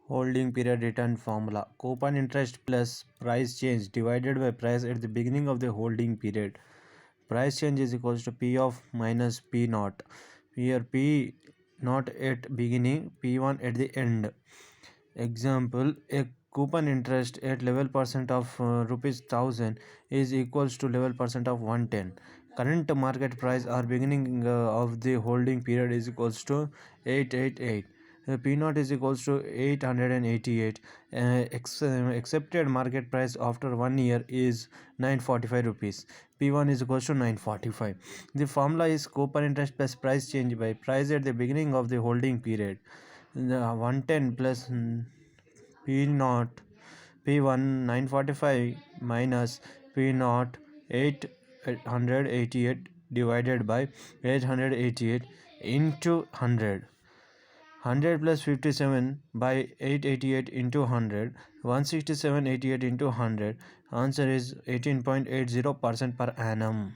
Holding period return formula. Coupon interest plus price change divided by price at the beginning of the holding period. Price change is equals to P of minus P naught. Here P naught at beginning, P1 at the end. Example, a coupon interest at level percent of rupees 1000 is equals to level percent of 110. Current market price or beginning of the holding period is equals to 888. P naught is equals to 888. Accepted market price after 1 year is 945 rupees. P1 is equals to 945. The formula is coupon interest plus price change by price at the beginning of the holding period. The 110 plus P naught P1 945 minus P naught 888 divided by 888 into 100. 100 plus 57 by 888 into 100, 167.88 into 100. Answer is 18.80% per annum.